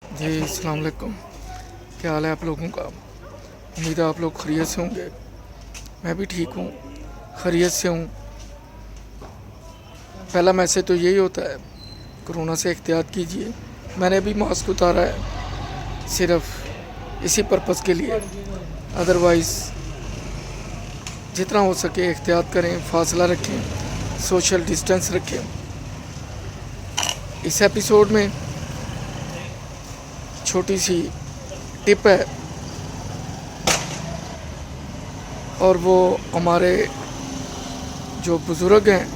जी अस्सलाम वालेकुम। क्या हाल है आप लोगों का? उम्मीद है आप लोग खैरियत से होंगे। मैं भी ठीक हूँ, खैरियत से हूँ। पहला मैसेज तो यही होता है, कोरोना से एहतियात कीजिए। मैंने भी मास्क उतारा है सिर्फ इसी पर्पज़ के लिए, अदरवाइज़ जितना हो सके एहतियात करें, फासला रखें, सोशल डिस्टेंस रखें। इस एपिसोड में छोटी सी टिप है, और वो हमारे जो बुज़ुर्ग हैं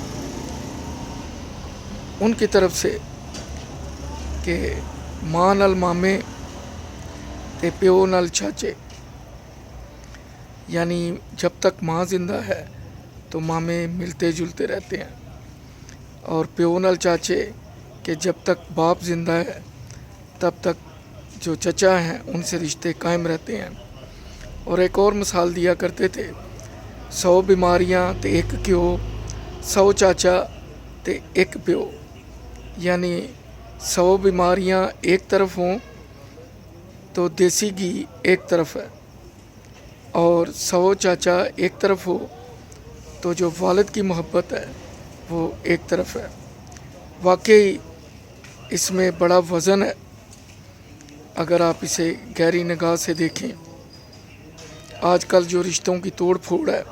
उनकी तरफ से कि मां नाल मामे ते प्यो नाल चाचे, यानी जब तक माँ ज़िंदा है तो मामे मिलते जुलते रहते हैं, और प्यो नाल चाचे कि जब तक बाप ज़िंदा है तब तक जो चचा हैं उनसे रिश्ते कायम रहते हैं। और एक और मिसाल दिया करते थे, 100 बीमारियां ते एक घ्यो, 100 चाचा ते एक प्यो, यानी 100 बीमारियां एक तरफ हों तो देसी घी एक तरफ है, और 100 चाचा एक तरफ हो तो जो वालिद की मोहब्बत है वो एक तरफ है। वाकई इसमें बड़ा वज़न है अगर आप इसे गहरी निगाह से देखें। आजकल जो रिश्तों की तोड़ फोड़ है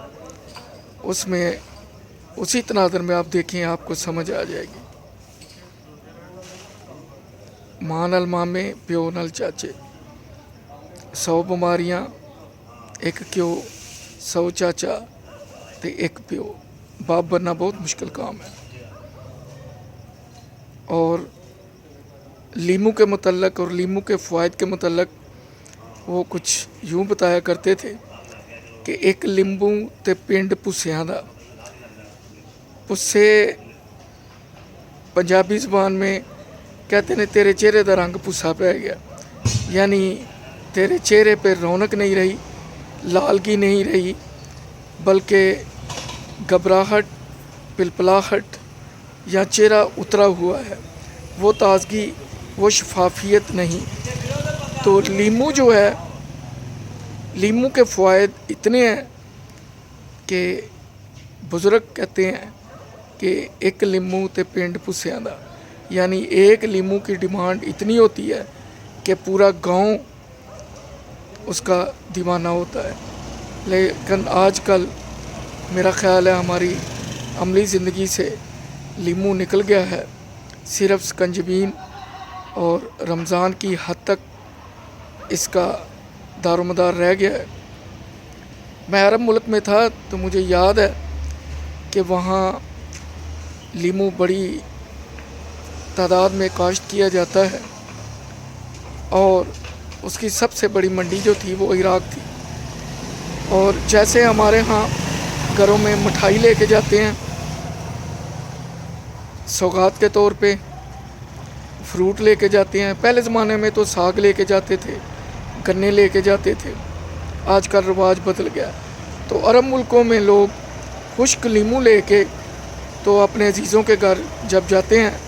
उसमें उसी तनाज़र में आप देखें, आपको समझ आ जाएगी। मां नाल मामे प्यो नाल चाचे, 100 बीमारियां एक घ्यो, 100 चाचा ते एक प्यो। बाप बनना बहुत मुश्किल काम है। और लीमू के मुतल्लक और लीमू के फ़वाइद के मुतल्लक वो कुछ यूँ बताया करते थे कि एक लींबू ते पिंड भुस्सियां दा। भुस्से पंजाबी ज़बान में कहते हैं तेरे चेहरे का रंग भुस्सा पै गया, यानी तेरे चेहरे पे रौनक नहीं रही, लालगी नहीं रही, बल्कि घबराहट, पिलपलाहट या चेहरा उतरा हुआ है, वो ताज़गी, वो शफाफियत नहीं। तो लीमू जो है, लीमू के फ़वाइद इतने हैं कि बुज़ुर्ग कहते हैं कि एक लीमू ते पिंड भुस्सियां दा, यानी एक लीमू की डिमांड इतनी होती है कि पूरा गांव उसका दीवाना होता है। लेकिन आजकल मेरा ख़्याल है हमारी अमली ज़िंदगी से लीमू निकल गया है, सिर्फ स्कंजबीन और रमज़ान की हद तक इसका दारोमदार रह गया है। मैं अरब मुल्क में था तो मुझे याद है कि वहाँ लीमू बड़ी तादाद में काश्त किया जाता है, और उसकी सबसे बड़ी मंडी जो थी वो इराक़ थी। और जैसे हमारे यहाँ घरों में मिठाई लेके जाते हैं सौगात के तौर पे, फ्रूट लेके जाते हैं, पहले ज़माने में तो साग लेके जाते थे, गन्ने लेके जाते थे, आजकल रिवाज बदल गया। तो अरब मुल्कों में लोग खुश्क लीमू लेके तो अपने अजीज़ों के घर जब जाते हैं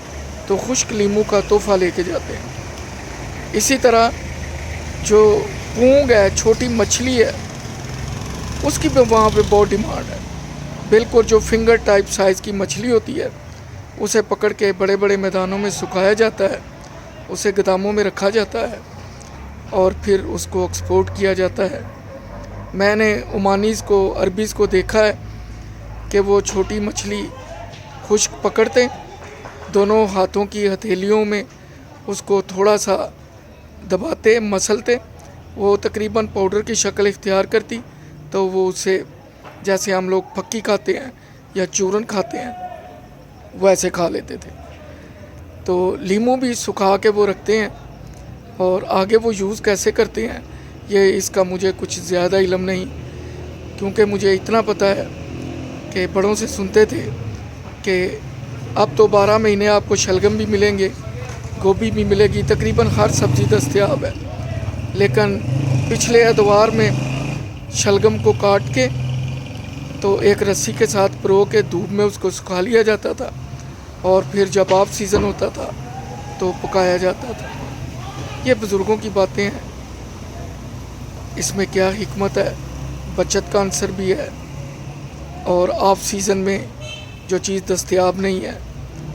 तो खुश्क लीमू का तोहफ़ा लेके जाते हैं। इसी तरह जो पूंग है, छोटी मछली है, उसकी भी वहाँ पे बहुत डिमांड है। बिल्कुल जो फिंगर टाइप साइज़ की मछली होती है उसे पकड़ के बड़े बड़े मैदानों में सुखाया जाता है, उसे गोदामों में रखा जाता है और फिर उसको एक्सपोर्ट किया जाता है। मैंने ओमानीज़ को, अरबीज़ को देखा है कि वो छोटी मछली खुश्क पकड़ते, दोनों हाथों की हथेलियों में उसको थोड़ा सा दबाते, मसलते, वो तकरीबन पाउडर की शक्ल इख्तियार करती, तो वो उसे जैसे हम लोग फक्की खाते हैं या चूरन खाते हैं वैसे खा लेते थे। तो लीमू भी सुखा के वो रखते हैं, और आगे वो यूज़ कैसे करते हैं ये इसका मुझे कुछ ज़्यादा इल्म नहीं, क्योंकि मुझे इतना पता है कि बड़ों से सुनते थे कि अब तो 12 महीने आपको शलगम भी मिलेंगे, गोभी भी मिलेगी, तकरीबन हर सब्ज़ी दस्तयाब है। लेकिन पिछले एतवार में शलगम को काट के तो एक रस्सी के साथ परो के धूप में उसको सुखा लिया जाता था, और फिर जब ऑफ सीज़न होता था तो पकाया जाता था। یہ بزرگوں کی باتیں ہیں، اس میں کیا حکمت ہے، بچت کا عنصر بھی ہے، اور آف سیزن میں جو چیز دستیاب نہیں ہے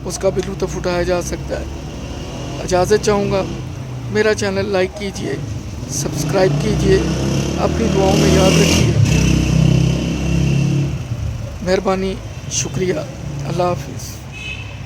اس کا بھی لطف اٹھایا جا سکتا ہے۔ اجازت چاہوں گا، میرا چینل لائک کیجئے، سبسکرائب کیجئے، اپنی دعاؤں میں یاد رکھیے۔ مہربانی، شکریہ، اللہ حافظ۔